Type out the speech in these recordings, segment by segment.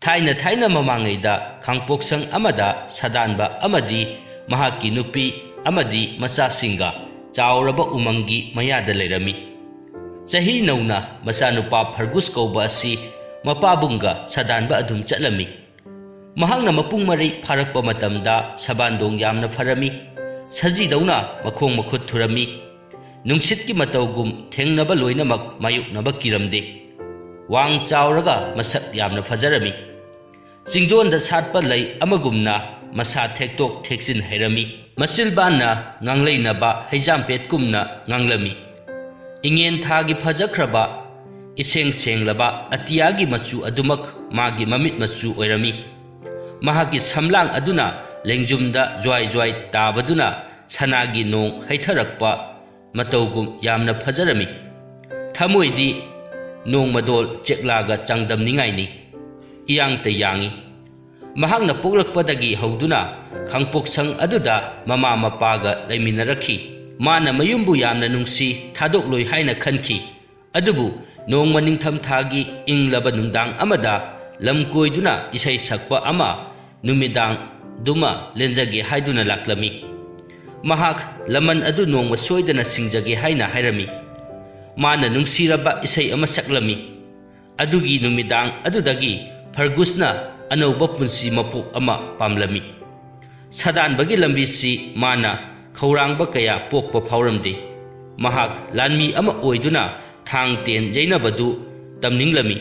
थाइना थाइना ममांगैदा खांपोक्संग अमदा सदानबा अमदी महाकी नुपी अमदी मचासिंगा चावरबा उमंगी मयादा Laramie चही नौना मचानुपा फर्गुस कौबा असि मपाबुंगा सदानबा अदुम चलमी महांगना मपुंग मरी फारकपा मतमदा सबानदोंग यामना फरमी सजीदौना मखोंग मखुत थुरमी नुंसितकी मतौगुम थेंगनबा लोइनमक मायुकनबा किरमदे वांग चावरगा मसक यामना फजरमी चिंगदोंदा सातपा लई अमगुमना मसा थेक्तोक थेक्सिन हैरमी मसिलबाना ngangleinaba heijampet kumna nganglami ingen thagi phajakraba iseng senglaba atiyagi machu adumak magi mamit machu oirami mahaki samlang aduna lengjumda joy joy tabaduna sanagi nong haitharakpa matawgum yamna phajarami thamoidi nong madol cheklaga changdam ningai ni iyang te yangi mahakna poglakpadagi hauduna khangpoksang aduda mama mapaga leiminarakhi mana mayumbu yamna nungsi thadok loi haina khanki adubu nongma ningtham thagi inglaba nungdang amada lamkoiduna isai sakpa ama numidang duma lenjage haiduna laklami mahak laman adu nongma soidana singjage haina hairami mana nungsiraba isai ama saklami adugi numidang adudagi Fergusna anauba punsi mapuk ama pamlami sadan bagi lambi si mana khaurangba kaya pokpa phauramde mahak lanmi ama oiduna thang ten jainabadu tamninglami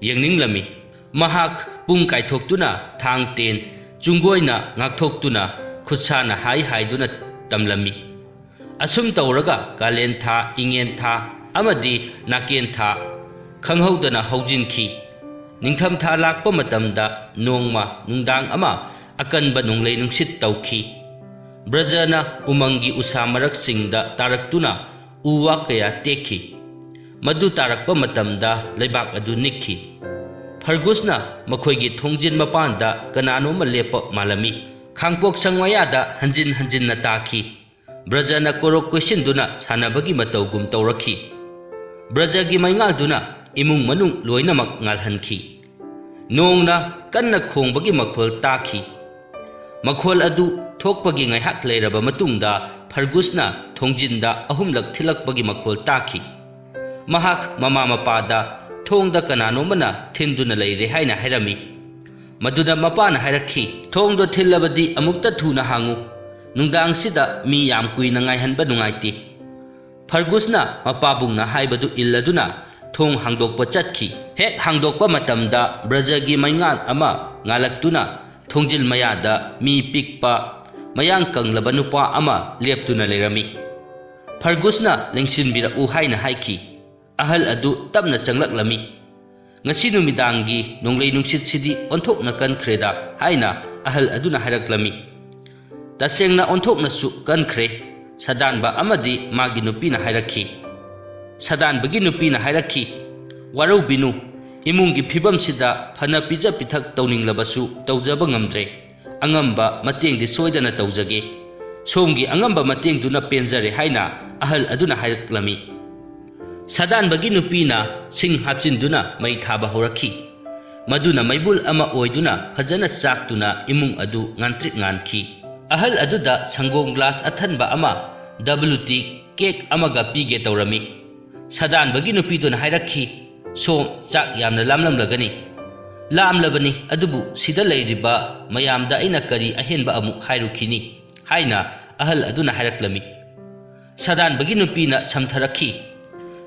yengninglami mahak pung kaithoktuna thang ten chunggoina ngakthokhtuna khutsana hai haiduna tamlami asum tawraga kalen tha ingen tha amadi naken tha khanghaudana haujinki Ningtham tha lakpa matamda nongma nungdang ama akanba nonglei nungsit tawki brajana umangi usamarak singda taraktuna uwa kaya tekhi madu tarakpa matamda leibak adu nikhi Fergusna makhoigi thongjin mapanda kanano malepa malami khangpok sangmayada hanjin hanjin na taki brajana korok question-duna sanabagi matawgum tawrakhi brajagi maingal-duna imung manung loinamak ngalhanki nongna kanna khongbagi makhol takhi makhol adu thokpagi ngaihak leiraba matungda Fergusna thongjinda ahumlak thilakpagi makhol takhi mahak mama mapada thongda kanano mana thinduna leire haina hairami maduna mapana hairakhi thongdo thillabadi amukta thuna hangu nungdang sida mi yam kuina ngaihanba nungaiti Fergusna mapabungna haibadu illaduna thong hangdokpa chatki hek hangdokpa matamda brajagi maingal ama ngalaktuna thongjil mayada mi pikpa mayang kanglaba nupa ama leptuna lerami Fergusna lengsinbira u haina haiki ahal adu tapna changlaklami ngasi numidangi nonglei nungsit sidi onthokna kankreda haina ahal aduna haraklami tasengna onthokna su kankhre sadanba amadi magi nupina hairakhi sadan bagi nupina hairakhi warau binu imungi phibam sida phana pija pithak tawninglabasu tawjaba ngamdre angamba matengdi soidana tawjage somgi angamba matengduna penjare haina ahal aduna hairaklami sadan bagi nupina sing hachinduna mai thaba horakhi maduna maibul ama oiduna phajana saktuna imung adu ngantrik ngankhi ahal aduda sangom glass athanba ama WT cake amaga pige tawrami sadan bagi nupiduna hairakhi som chak yamna lamlamlagani lamlabani adubu sida leiriba mayamda aina kari ahenba amu hairukhini haina ahal aduna hairaklami sadan bagi nupina samtharakhi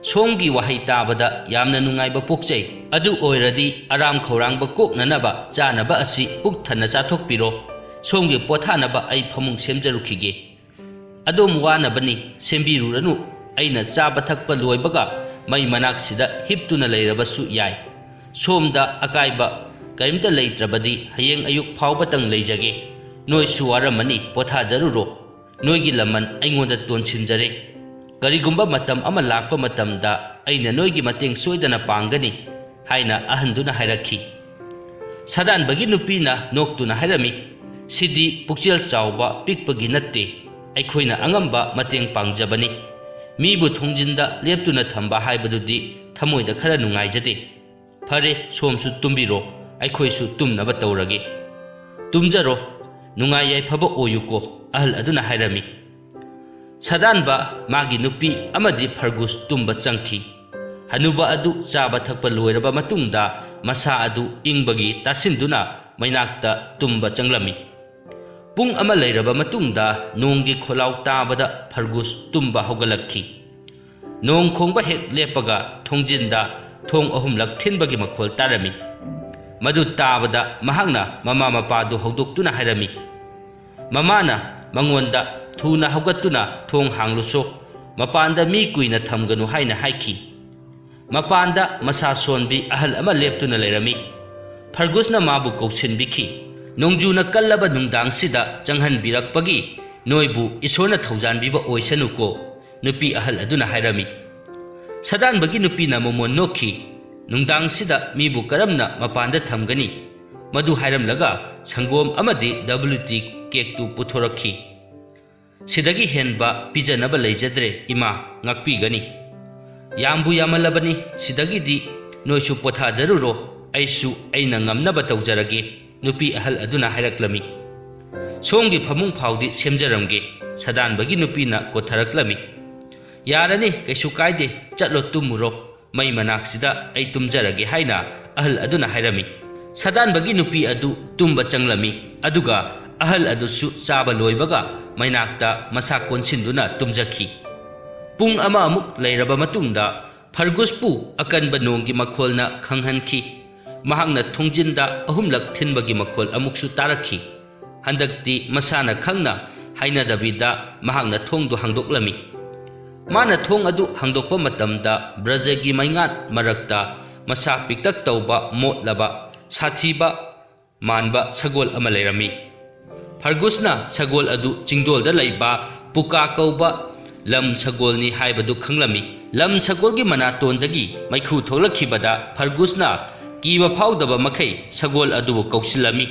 somgi wahai tabada yamna nungaiba pokjai adu oiradi aram khorangba koknanaba chanaba asi puk thana chathokpiro somgi pothanaba ai phamung semjarukhige adom wanabani sembiruranu aina chaba thakpa loibaga mai manak sida hiptuna leirabasu yai somda akaiba kaimta leitrabadi hayeng ayuk phawbatang leijage noi suwaramani potha jaruro noigi laman aingonda tonsinjare karigumba matam ama lakpa matamda aina noigi mateng soidana pangani haina ahanduna hairakhi sadan bagi nupina noktuna hairami sidi pukchel chawba pikpagi natte aikhoina angamba mateng pangjabani mibu thongjinda leptuna thamba haibadudi thamoida khara nungaijade phare somsu tumbiro ꯑꯩꯈꯣꯏꯁꯨ ꯇꯨꯝꯅꯕ ꯇꯧꯔꯒꯦ ꯇꯨꯝꯖꯔꯣ ꯅꯨꯡꯉꯥꯏ ꯌꯥꯏꯐꯕ ꯑꯣꯏꯌꯨꯀꯣ ꯑꯍꯜ ꯑꯗꯨꯅ ꯍꯥꯏꯔꯝꯃꯤ ꯁꯥꯗꯥꯟꯕ ꯃꯥꯒꯤ ꯅꯨꯄꯤ ꯑꯃꯗꯤ ꯐꯔꯒꯨꯁ ꯇꯨꯝꯕ ꯆꯪꯈꯤ ꯍꯅꯨꯕ ꯑꯗꯨ ꯆꯥꯕ ꯊꯛꯄ ꯂꯣꯏꯔꯕ ꯃꯇꯨꯡꯗ ꯃꯁꯥ ꯑꯗꯨ ꯏꯪꯕꯒꯤ ꯇꯥꯁꯤꯟꯗꯨꯅ ꯃꯩꯅꯥꯛꯇ ꯇꯨꯝꯕ ꯆꯪꯂꯝꯃꯤ ꯄꯨꯡ ꯑꯃ ꯂꯩꯔꯕ ꯃꯇꯨꯡꯗ ꯅꯣꯡꯒꯤ ꯈꯣꯜꯂꯥꯎ ꯇꯥꯕꯗ ꯐꯔꯒꯨꯁ ꯇꯨꯝꯕ ꯍꯧꯒꯠꯂꯛꯈꯤ ꯅꯣꯡ ꯈꯣꯡꯕ ꯍꯦꯛ ꯂꯦꯞꯄꯒ ꯊꯣꯡꯖꯤꯟꯗ ꯊꯣꯡ ꯑꯍꯨꯝꯂꯛ ꯊꯤꯟꯕꯒꯤ ꯃꯈꯣꯜ ꯇꯥꯔꯝꯃꯤ ꯃꯗꯨ ꯇꯥꯕꯗ ꯃꯍꯥꯛꯅ ꯃꯃꯥ ꯃꯄꯥꯗꯨ ꯍꯧꯗꯣꯛꯇꯨꯅ ꯍꯥꯏꯔꯝꯃꯤ ꯃꯃꯥꯅ ꯃꯉꯣꯟꯗ ꯊꯨꯅ ꯍꯧꯒꯠꯇꯨꯅ ꯊꯣꯡ ꯍꯥꯡꯂꯨꯁꯣ ꯃꯄꯥꯟꯗ ꯃꯤ ꯀꯨꯏꯅ ꯊꯝꯒꯅꯨ ꯍꯥꯏꯅ ꯍꯥꯏꯈꯤ ꯃꯄꯥꯟꯗ ꯃꯁꯥ ꯁꯣꯟꯕꯤ ꯑꯍꯜ ꯑꯃ ꯂꯦꯞꯇꯨꯅ ꯂꯩꯔꯝꯃꯤ ꯐꯔꯒꯨꯁꯅ ꯃꯥꯕꯨ ꯀꯧꯁꯤꯟꯕꯤꯈꯤ ꯅꯣꯡꯖꯨꯅ ꯀꯜꯂꯕ ꯅꯨꯡꯗꯥꯡꯁꯤꯗ ꯆꯪꯍꯟꯕꯤꯔꯛꯄꯒꯤ ꯅꯣꯏꯕꯨ ꯏꯁꯣꯔꯅ ꯊꯧꯖꯥꯟꯕꯤꯕ ꯑꯣꯏꯁꯅꯨꯀꯣ ꯅꯨꯄꯤ ꯑꯍꯜ ꯑꯗꯨꯅ ꯍꯥꯏꯔꯝꯃꯤ ꯁꯥꯗꯥꯟꯕꯒꯤ ꯅꯨꯄꯤꯅ ꯃꯃꯣꯟ ꯅꯣꯛꯈꯤ ꯅꯨꯡꯗꯥꯡꯁꯤꯗ ꯃꯤꯕꯨ ꯀꯔꯝꯅ ꯃꯄꯥꯟꯗ ꯊꯝꯒꯅꯤ ꯃꯗꯨ ꯍꯥꯏꯔꯝꯂꯒ ꯁꯪꯒꯣꯝ ꯑꯃꯗꯤ WT ꯀꯦꯛꯇꯨ ꯄꯨꯊꯣꯔꯛꯈꯤ ꯁꯤꯗꯒꯤ ꯍꯦꯟꯕ ꯄꯤꯖꯅꯕ ꯂꯩꯖꯗ꯭ꯔꯦ ꯏꯃꯥ ꯉꯥꯛꯄꯤꯒꯅꯤ ꯌꯥꯝꯕꯨ ꯌꯥꯝꯃꯜꯂꯕꯅꯤ ꯁꯤꯗꯒꯤꯗꯤ ꯅꯣꯏꯁꯨ ꯄꯣꯊꯥꯖꯔꯨꯔꯣ ꯑꯩꯁꯨ ꯑꯩꯅ ꯉꯝꯅꯕ ꯇꯧꯖꯔꯒꯦ ꯅꯨꯄꯤ ꯑꯍꯜ ꯑꯗꯨꯅ ꯍꯥꯏꯔꯛꯂꯝꯃꯤ ꯁꯣꯝꯒꯤ ꯐꯃꯨꯡ ꯐꯥꯎꯗꯤ ꯁꯦꯝꯖꯔꯝꯒꯦ ꯁꯥꯗꯥꯟꯕꯒꯤ ꯅꯨꯄꯤꯅ ꯀꯣꯊꯔꯛꯂꯝꯃꯤ ꯌꯥꯔꯅꯤ ꯀꯩꯁꯨ ꯀꯥꯏꯗꯦ ꯆꯠꯂꯣ ꯇꯨꯝꯃꯨꯔꯣ ꯃꯩ ꯃꯅꯥꯛꯁꯤꯗ ꯑꯩ ꯇꯨꯝꯖꯔꯒꯦ ꯍꯥꯏꯅ ꯑꯍꯜ ꯑꯗꯨꯅ ꯍꯥꯏꯔꯝꯃꯤ ꯁꯥꯗꯥꯟꯕꯒꯤ ꯅꯨꯄꯤ ꯑꯗꯨ ꯇꯨꯝꯕ ꯆꯪꯂꯝꯃꯤ ꯑꯗꯨꯒ ꯑꯍꯜ ꯑꯗꯨꯁꯨ ꯆꯥꯕ ꯂꯣꯏꯕꯒ ꯃꯩꯅꯥꯛꯇ ꯃꯁꯥ ꯀꯣꯟꯁꯤꯟꯗꯨꯅ ꯇꯨꯝꯖꯈꯤ ꯄꯨꯡ ꯑꯃ ꯑꯃꯨꯛ ꯂꯩꯔꯕ ꯃꯇꯨꯡꯗ ꯐꯔꯒꯨꯁꯄꯨ ꯑꯀꯟꯕ ꯅꯣꯡꯒꯤ ꯃꯈꯣꯜꯅ ꯈꯪꯍꯟꯈꯤ ꯃꯍꯥꯛꯅ ꯊꯣꯡꯖꯤꯟꯗ ꯑꯍꯨꯝꯂꯛ ꯊꯤꯟꯕꯒꯤ ꯃꯈꯣꯜ ꯑꯃꯨꯛꯁꯨ ꯇꯥꯔꯛꯈꯤ ꯍꯟꯗꯛꯇꯤ ꯃꯁꯥꯅ ꯈꯪꯅ ꯍꯥꯏꯅꯗꯕꯤꯗ ꯃꯍꯥꯛꯅ ꯊꯣꯡꯗꯨ ꯍꯥꯡꯗꯣꯛꯂꯝꯃꯤ ꯃꯥꯅ ꯊꯣꯡ ꯑꯗꯨ ꯍꯥꯡꯗꯣꯛꯄ ꯃꯇꯝꯗ ꯕ꯭ꯔꯖꯒꯤ ꯃꯩꯉꯥꯠ ꯃꯔꯛꯇ ꯃꯁꯥ ꯄꯤꯛꯇꯛ ꯇꯧꯕ ꯃꯣꯠꯂꯕ ꯁꯥꯊꯤꯕ ꯃꯥꯟꯕ ꯁꯒꯣꯜ ꯑꯃ ꯂꯩꯔꯝꯃꯤ ꯐꯔꯒꯨꯁꯅ ꯁꯒꯣꯜ ꯑꯗꯨ ꯆꯤꯡꯗꯣꯜꯗ ꯂꯩꯕ ꯄꯨꯀꯥ ꯀꯧꯕ ꯂꯝ ꯁꯒꯣꯜꯅꯤ ꯍꯥꯏꯕꯗꯨ ꯈꯪꯂꯝꯃꯤ ꯂꯝ ꯁꯒꯣꯜꯒꯤ ꯃꯅꯥꯇꯣꯟꯗꯒꯤ ꯃꯩꯈꯨ ꯊꯣꯛꯂꯛꯈꯤꯕꯗ ꯐꯔꯒꯨꯁꯅ ꯀꯤꯕ ꯐꯥꯎꯗꯕ ꯃꯈꯩ ꯁꯒꯣꯜ ꯑꯗꯨꯕꯨ ꯀꯧꯁꯤꯜꯂꯝꯃꯤ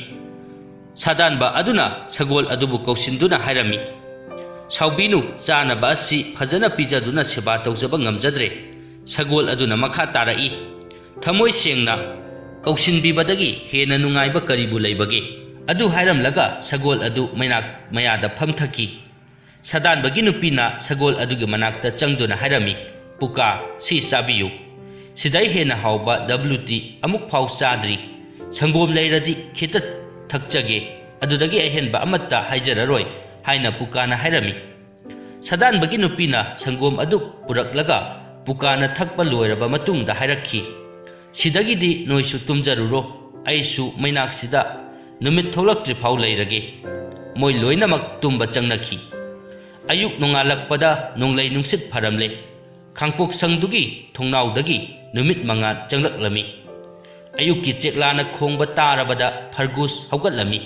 ꯁꯥꯗꯥꯟꯕ ꯑꯗꯨꯅ ꯁꯒꯣꯜ ꯑꯗꯨꯕꯨ ꯀꯧꯁꯤꯟꯗꯨꯅ ꯍꯥꯏꯔꯝꯃꯤ ꯁꯥꯎꯕꯤꯅꯨ ꯆꯥꯅꯕ ꯑꯁꯤ ꯐꯖꯅ ꯄꯤꯖꯗꯨꯅ ꯁꯦꯕꯥ ꯇꯧꯖꯕ ꯉꯝꯖꯗ꯭ꯔꯦ ꯁꯒꯣꯜ ꯑꯗꯨꯅ ꯃꯈꯥ ꯇꯥꯔꯛꯏ ꯊꯃꯣꯏ ꯁꯦꯡꯅ ꯀꯧꯁꯤꯟꯕꯤꯕꯗꯒꯤ ꯍꯦꯟꯅ ꯅꯨꯡꯉꯥꯏꯕ ꯀꯔꯤꯕꯨ ꯂꯩꯕꯒꯦ ꯑꯗꯨ ꯍꯥꯏꯔꯝꯂꯒ ꯁꯒꯣꯜ ꯑꯗꯨ ꯃꯩꯅꯥꯛ ꯃꯌꯥꯗ ꯐꯝꯊꯈꯤ ꯁꯥꯗꯥꯟꯕꯒꯤ ꯅꯨꯄꯤꯅ ꯁꯒꯣꯜ ꯑꯗꯨꯒꯤ ꯃꯅꯥꯛꯇ ꯆꯪꯗꯨꯅ ꯍꯥꯏꯔꯝꯃꯤ ꯄꯨꯀꯥ ꯁꯤ ꯆꯥꯕꯤꯌꯨ ꯁꯤꯗꯩ ꯍꯦꯟꯅ ꯍꯥꯎꯕ WT ꯑꯃꯨꯛ ꯐꯥꯎ ꯆꯥꯗ꯭ꯔꯤ ꯁꯪꯒꯣꯝ ꯂꯩꯔꯗꯤ ꯈꯤꯇ ꯊꯛꯆꯒꯦ ꯑꯗꯨꯗꯒꯤ ꯑꯍꯦꯟꯕ ꯑꯃꯠꯇ ꯍꯥꯏꯖꯔꯔꯣꯏ ꯍꯥꯏꯅ ꯄꯨꯀꯥꯅ ꯍꯥꯏꯔꯝꯃꯤ ꯁꯥꯗꯥꯟꯕꯒꯤ ꯅꯨꯄꯤꯅ ꯁꯪꯒꯣꯝ ꯑꯗꯨ ꯄꯨꯔꯛꯂꯒ ꯄꯨꯀꯥꯅ ꯊꯛꯄ ꯂꯣꯏꯔꯕ ꯃꯇꯨꯡꯗ ꯍꯥꯏꯔꯛꯈꯤ ꯁꯤꯗꯒꯤꯗꯤ ꯅꯣꯏꯁꯨ ꯇꯨꯝꯖꯔꯨꯔꯣ ꯑꯩꯁꯨ ꯃꯩꯅꯥꯛꯁꯤꯗ ꯅꯨꯃꯤꯠ ꯊꯣꯛꯂꯛꯇ꯭ꯔꯤ ꯐꯥꯎ ꯂꯩꯔꯒꯦ ꯃꯣꯏ ꯂꯣꯏꯅꯃꯛ ꯇꯨꯝꯕ ꯆꯪꯅꯈꯤ ꯑꯌꯨꯛ ꯅꯣꯡꯉꯥꯜꯂꯛꯄꯗ ꯅꯣꯡꯂꯩ ꯅꯨꯡꯁꯤꯠ ꯐꯔꯝꯂꯦ ꯈꯥꯡꯄꯣꯛꯁꯪꯗꯨꯒꯤ ꯊꯣꯡꯅꯥꯎꯗꯒꯤ ꯅꯨꯃꯤꯠ ꯃꯉꯥꯜ ꯆꯪꯂꯛꯂꯝꯃꯤ ꯑꯌꯨꯛꯀꯤ ꯆꯦꯛꯂꯥꯅ ꯈꯣꯡꯕ ꯇꯥꯔꯕꯗ ꯐꯔꯒꯨꯁ ꯍꯧꯒꯠꯂꯝꯃꯤ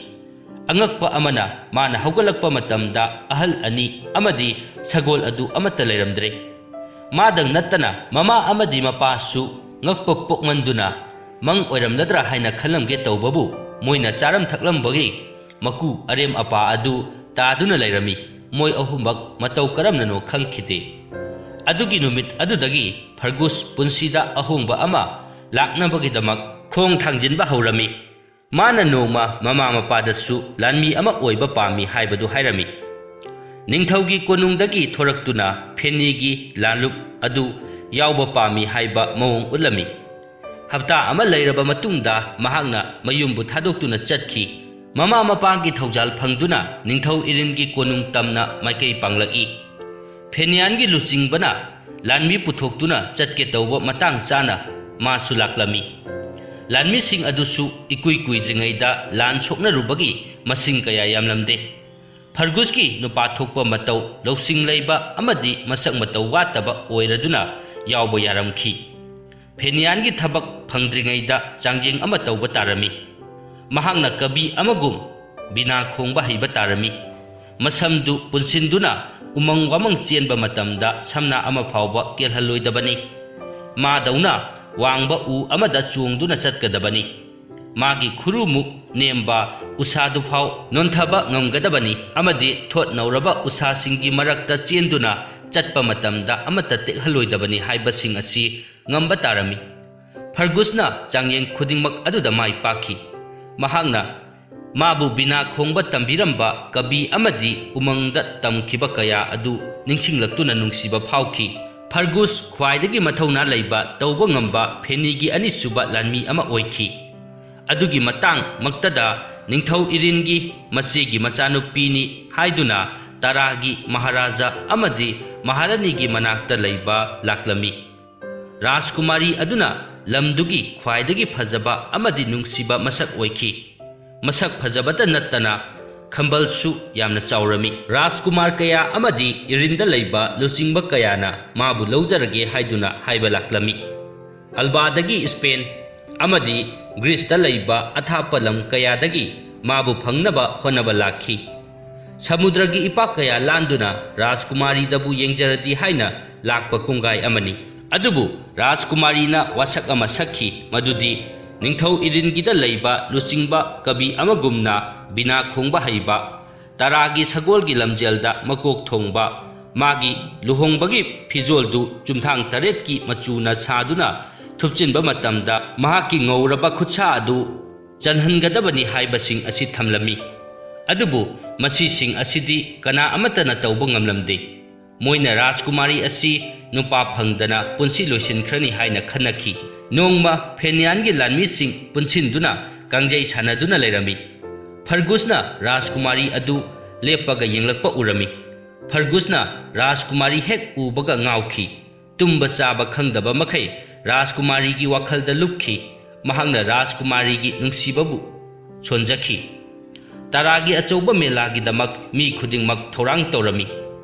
ꯑꯉꯛꯄ ꯑꯃꯅ ꯃꯥꯅ ꯍꯧꯒꯠꯂꯛꯄ ꯃꯇꯝꯗ ꯑꯍꯜ ꯑꯅꯤ ꯑꯃꯗꯤ ꯁꯒꯣꯜ ꯑꯗꯨ ꯑꯃꯠꯇ ꯂꯩꯔꯝꯗ꯭ꯔꯦ ꯃꯥꯗꯪ ꯅꯠꯇꯅ ꯃꯃꯥ ꯑꯃꯗꯤ ꯃꯄꯥꯁꯨ ꯉꯛꯄ ꯄꯣꯛꯃꯟꯗꯨꯅ ꯃꯪ ꯑꯣꯏꯔꯝꯂꯗ꯭ꯔꯥ ꯍꯥꯏꯅ ꯈꯜꯂꯝꯒꯦ ꯇꯧꯕꯕꯨ ꯃꯣꯏꯅ ꯆꯥꯔꯝ ꯊꯛꯂꯝꯕꯒꯤ ꯃꯀꯨ ꯑꯔꯦꯝ ꯑꯄꯥ ꯑꯗꯨ ꯇꯥꯗꯨꯅ ꯂꯩꯔꯝꯃꯤ ꯃꯣꯏ ꯑꯍꯨꯝꯃꯛ ꯃꯇꯧ ꯀꯔꯝꯅꯅꯣ ꯈꯪꯈꯤꯗꯦ ꯑꯗꯨꯒꯤ ꯅꯨꯃꯤꯠ ꯑꯗꯨꯗꯒꯤ ꯐꯔꯒꯨꯁ ꯄꯨꯟꯁꯤꯗ ꯑꯍꯣꯡꯕ ꯑꯃ ꯂꯥꯛꯅꯕꯒꯤꯗꯃꯛ ꯈꯣꯡ ꯊꯥꯡꯖꯤꯟꯕ ꯍꯧꯔꯝꯃꯤ ꯃꯥꯅ ꯅꯣꯡꯃ ꯃꯃꯥ ꯃꯄꯥꯗꯁꯨ ꯂꯥꯟꯃꯤ ꯑꯃ ꯑꯣꯏꯕ ꯄꯥꯝꯃꯤ ꯍꯥꯏꯕꯗꯨ ꯍꯥꯏꯔꯝꯃꯤ ꯅꯤꯡꯊꯧꯒꯤ ꯀꯣꯅꯨꯡꯗꯒꯤ ꯊꯣꯔꯛꯇꯨꯅ ꯐꯦꯅꯤꯒꯤ ꯂꯥꯟꯂꯨꯞ ꯑꯗꯨ ꯌꯥꯎꯕ ꯄꯥꯝꯃꯤ ꯍꯥꯏꯕ ꯃꯑꯣꯡ ꯎꯠꯂꯝꯃꯤ ꯍꯞꯇꯥ ꯑꯃ ꯂꯩꯔꯕ ꯃꯇꯨꯡꯗ ꯃꯍꯥꯛꯅ ꯃꯌꯨꯝꯕꯨ ꯊꯥꯗꯣꯛꯇꯨꯅ ꯆꯠꯈꯤ ꯃꯃꯥ ꯃꯄꯥꯒꯤ ꯊꯧꯖꯥꯜ ꯐꯪꯗꯨꯅ ꯅꯤꯡꯊꯧ ꯏꯔꯤꯟꯒꯤ ꯀꯣꯅꯨꯡ ꯇꯝꯅ ꯃꯥꯏꯀꯩ ꯄꯥꯡꯂꯛꯏ ꯐꯦꯅꯤꯌꯥꯟꯒꯤ ꯂꯨꯆꯤꯡꯕꯅ ꯂꯥꯟꯃꯤ ꯄꯨꯊꯣꯛꯇꯨꯅ ꯆꯠꯀꯦ ꯇꯧꯕ ꯃꯇꯥꯡ ꯆꯥꯅ ꯃꯥꯁꯨ ꯂꯥꯛꯂꯝꯃꯤ ꯂꯥꯟꯃꯤꯁꯤꯡ ꯑꯗꯨꯁꯨ ꯏꯀꯨꯏ ꯀꯨꯏꯗ꯭ꯔꯤꯉꯩꯗ ꯂꯥꯟ ꯁꯣꯛꯅꯔꯨꯕꯒꯤ ꯃꯁꯤꯡ ꯀꯌꯥ ꯌꯥꯝꯂꯝꯗꯦ ꯐꯔꯒꯨꯁꯀꯤ ꯅꯨꯄꯥ ꯊꯣꯛꯄ ꯃꯇꯧ ꯂꯧꯁꯤꯡ ꯂꯩꯕ ꯑꯃꯗꯤ ꯃꯁꯛ ꯃꯇꯧ ꯋꯥꯠꯇꯕ ꯑꯣꯏꯔꯗꯨꯅ ꯌꯥꯎꯕ ꯌꯥꯔꯝꯈꯤ ꯐꯦꯅꯤꯌꯥꯟꯒꯤ ꯊꯕꯛ ꯐꯪꯗ꯭ꯔꯤꯉꯩꯗ ꯆꯥꯡꯖꯦꯡ ꯑꯃ ꯇꯧꯕ ꯇꯥꯔꯝꯃꯤ ꯃꯍꯥꯛꯅ ꯀꯕꯤ ꯑꯃꯒꯨꯝ ꯕꯤꯅꯥ ꯈꯣꯡꯕ ꯍꯩꯕ ꯇꯥꯔꯝꯃꯤ ꯃꯁꯝꯗꯨ ꯄꯨꯟꯁꯤꯟꯗꯨꯅ ꯎꯃꯪ ꯋꯥꯃꯪ ꯆꯦꯟꯕ ꯃꯇꯝꯗ ꯁꯝꯅꯥ ꯑꯃ ꯐꯥꯎꯕ ꯀꯦꯜꯍꯜꯂꯣꯏꯗꯕꯅꯤ ꯃꯥꯗꯧꯅ ꯋꯥꯡꯕ ꯎ ꯑꯃꯗ ꯆꯣꯡꯗꯨꯅ ꯆꯠꯀꯗꯕꯅꯤ ꯃꯥꯒꯤ ꯈꯨꯔꯨꯃꯨꯛ ꯅꯦꯝꯕ ꯎꯁꯥꯗꯨꯐꯥꯎ ꯅꯣꯟꯊꯕ ꯉꯝꯒꯗꯕꯅꯤ ꯑꯃꯗꯤ ꯊꯣꯠ ꯅꯧꯔꯕ ꯎꯁꯥꯁꯤꯡꯒꯤ ꯃꯔꯛꯇ ꯆꯦꯟꯗꯨꯅ ꯆꯠꯄ ꯃꯇꯝꯗ ꯑꯃꯠꯇ ꯇꯦꯛꯍꯜꯂꯣꯏꯗꯕꯅꯤ ꯍꯥꯏꯕꯁꯤꯡ ꯑꯁꯤ ꯉꯝꯕ ꯇꯥꯔꯝꯃꯤ ꯐꯔꯒꯨꯁꯅ ꯆꯥꯡꯌꯦꯡ ꯈꯨꯗꯤꯡꯃꯛ ꯑꯗꯨꯗ ꯃꯥꯏ ꯄꯥꯛꯈꯤ꯫ ꯃꯍꯥꯛꯅ ꯃꯥꯕꯨ ꯕꯤꯅꯥ ꯈꯣꯡꯕ ꯇꯝꯕꯤꯔꯝꯕ ꯀꯕꯤ ꯑꯃꯗꯤ ꯎꯃꯪꯗ ꯇꯝꯈꯤꯕ ꯀꯌꯥ ꯑꯗꯨ ꯅꯤꯡꯁꯤꯡꯂꯛꯇꯨꯅ ꯅꯨꯡꯁꯤꯕ ꯐꯥꯎꯈꯤ꯫ ꯐꯔꯒꯨꯁ ꯈ꯭ꯋꯥꯏꯗꯒꯤ ꯃꯊꯧꯅꯥ ꯂꯩꯕ ꯇꯧꯕ ꯉꯝꯕ ꯐꯦꯅꯤꯒꯤ ꯑꯅꯤꯁꯨꯕ ꯂꯥꯟꯃꯤ ꯑꯃ ꯑꯣꯏꯈꯤ꯫ ꯑꯗꯨꯒꯤ ꯃꯇꯥꯡꯃꯛꯇꯗ ꯅꯤꯡꯊꯧ ꯏꯔꯤꯟꯒꯤ ꯃꯆꯦꯒꯤ ꯃꯆꯥꯅꯨꯄꯤꯅꯤ ꯍꯥꯏꯗꯨꯅ ꯇꯔꯥꯒꯤ ꯃꯍꯥꯔꯥꯖꯥ ꯑꯃꯗꯤ ꯃꯍꯥꯔꯥꯅꯤꯒꯤ ꯃꯅꯥꯛꯇ ꯂꯩꯕ ꯂꯥꯛꯂꯝꯃꯤ꯫ ꯔꯥꯖꯀꯨꯃꯥꯔꯤ ꯑꯗꯨꯅ ꯂꯝꯗꯨꯒꯤ ꯈ꯭ꯋꯥꯏꯗꯒꯤ ꯐꯖꯕ ꯑꯃꯗꯤ ꯅꯨꯡꯁꯤꯕ ꯃꯁꯛ ꯑꯣꯏꯈꯤ꯫ ꯃꯁꯛ ꯐꯖꯕꯇ ꯅꯠꯇꯅ ꯈꯝꯕꯜꯁꯨ ꯌꯥꯝꯅ ꯆꯥꯎꯔꯝꯃꯤ꯫ ꯔꯥꯖꯀꯨꯃꯥꯔ ꯀꯌꯥ ꯑꯃꯗꯤ ꯏꯔꯤꯟꯗ ꯂꯩꯕ ꯂꯨꯆꯤꯡꯕ ꯀꯌꯥꯅ ꯃꯥꯕꯨ ꯂꯧꯖꯔꯒꯦ ꯍꯥꯏꯗꯨꯅ ꯍꯥꯏꯕ ꯂꯥꯛꯂꯝꯃꯤ꯫ ꯑꯜꯕꯥꯗꯒꯤ ꯁ꯭ꯄꯦꯟ ꯑꯃꯗꯤ ꯒ꯭ꯔꯤꯁꯇ ꯂꯩꯕ ꯑꯊꯥꯞꯄ ꯂꯝ ꯀꯌꯥꯗꯒꯤ ꯃꯥꯕꯨ ꯐꯪꯅꯕ ꯍꯣꯠꯅꯕ ꯂꯥꯛꯈꯤ꯫ ꯁꯃꯨꯗ꯭ꯔꯒꯤ ꯏꯄꯥꯛ ꯀꯌꯥ ꯂꯥꯟꯗꯨꯅ ꯔꯥꯖꯀꯨꯃꯥꯔꯤꯗꯕꯨ ꯌꯦꯡꯖꯔꯗꯤ ꯍꯥꯏꯅ ꯂꯥꯛꯄ ꯀꯨꯡꯒꯥꯏ ꯑꯃꯅꯤ꯫ ꯑꯗꯨꯕꯨ ꯔꯥꯖꯀꯨꯃꯥꯔꯤꯅ ꯋꯥꯁꯛ ꯑꯃ ꯁꯛꯈꯤ ꯃꯗꯨꯗꯤ ꯅꯤꯡꯊꯧ ꯏꯔꯤꯟꯒꯤꯗ ꯂꯩꯕ ꯂꯨꯆꯤꯡꯕ ꯀꯕꯤ ꯑꯃꯒꯨꯝꯅ ꯕꯤꯅꯥ ꯈꯣꯡꯕ ꯍꯩꯕ, ꯇꯔꯥꯒꯤ ꯁꯒꯣꯜꯒꯤ ꯂꯝꯖꯦꯜꯗ ꯃꯀꯣꯛ ꯊꯣꯡꯕ, ꯃꯥꯒꯤ ꯂꯨꯍꯣꯡꯕꯒꯤ ꯐꯤꯖꯣꯜꯗꯨ ꯆꯨꯝꯊꯥꯡ ꯇꯔꯦꯠꯀꯤ ꯃꯆꯨꯅ ꯁꯥꯗꯨꯅ ꯊꯨꯞꯆꯤꯟꯕ ꯃꯇꯝꯗ ꯃꯍꯥꯛꯀꯤ ꯉꯧꯔꯕ ꯈꯨꯠꯁꯥ ꯑꯗꯨ ꯆꯟꯍꯟꯒꯗꯕꯅꯤ ꯍꯥꯏꯕꯁꯤꯡ ꯑꯁꯤ ꯊꯝꯂꯝꯃꯤ꯫ ꯑꯗꯨꯕꯨ ꯃꯁꯤꯁꯤꯡ ꯑꯁꯤꯗꯤ ꯀꯅꯥ ꯑꯃꯠꯇꯅ ꯇꯧꯕ ꯉꯝꯂꯝꯗꯦ꯫ ꯃꯣꯏꯅ ꯔꯥꯖꯀꯨꯃꯥꯔꯤ ꯑꯁꯤ ꯅꯨꯄꯥ ꯐꯪꯗꯅ ꯄꯨꯟꯁꯤ ꯂꯣꯏꯁꯤꯟꯈ꯭ꯔꯅꯤ ꯍꯥꯏꯅ ꯈꯟꯅꯈꯤ꯫ ꯅꯣꯡꯃ ꯐꯦꯅꯤꯌꯥꯟꯒꯤ ꯂꯥꯟꯃꯤꯁꯤꯡ ꯄꯨꯟꯁꯤꯟꯗꯨꯅ ꯀꯥꯡꯖꯩ ꯁꯥꯟꯅꯗꯨꯅ ꯂꯩꯔꯝꯃꯤ꯫ ꯐꯔꯒꯨꯁꯅ ꯔꯥꯖꯀꯨꯃꯥꯔꯤ ꯑꯗꯨ ꯂꯦꯞꯄꯒ ꯌꯦꯡꯂꯛꯄ ꯎꯔꯝꯃꯤ꯫ ꯐꯔꯒꯨꯁꯅ ꯔꯥꯖꯀꯨꯃꯥꯔꯤ ꯍꯦꯛ ꯎꯕꯒ ꯉꯥꯎꯈꯤ꯫ ꯇꯨꯝꯕ ꯆꯥꯕ ꯈꯪꯗꯕ ꯃꯈꯩ ꯔꯥꯖꯀꯨꯃꯥꯔꯤꯒꯤ ꯋꯥꯈꯜꯗ ꯂꯨꯞꯈꯤ꯫ ꯃꯍꯥꯛꯅ ꯔꯥꯖꯀꯨꯃꯥꯔꯤꯒꯤ ꯅꯨꯡꯁꯤꯕꯕꯨ ꯁꯣꯟꯖꯈꯤ꯫ ꯇꯔꯥꯒꯤ ꯑꯆꯧꯕ ꯃꯦꯂꯥꯒꯤꯗꯃꯛ ꯃꯤ ꯈꯨꯗꯤꯡꯃꯛ ꯊꯧꯔꯥꯡ ꯇꯧꯔꯝꯃꯤ꯫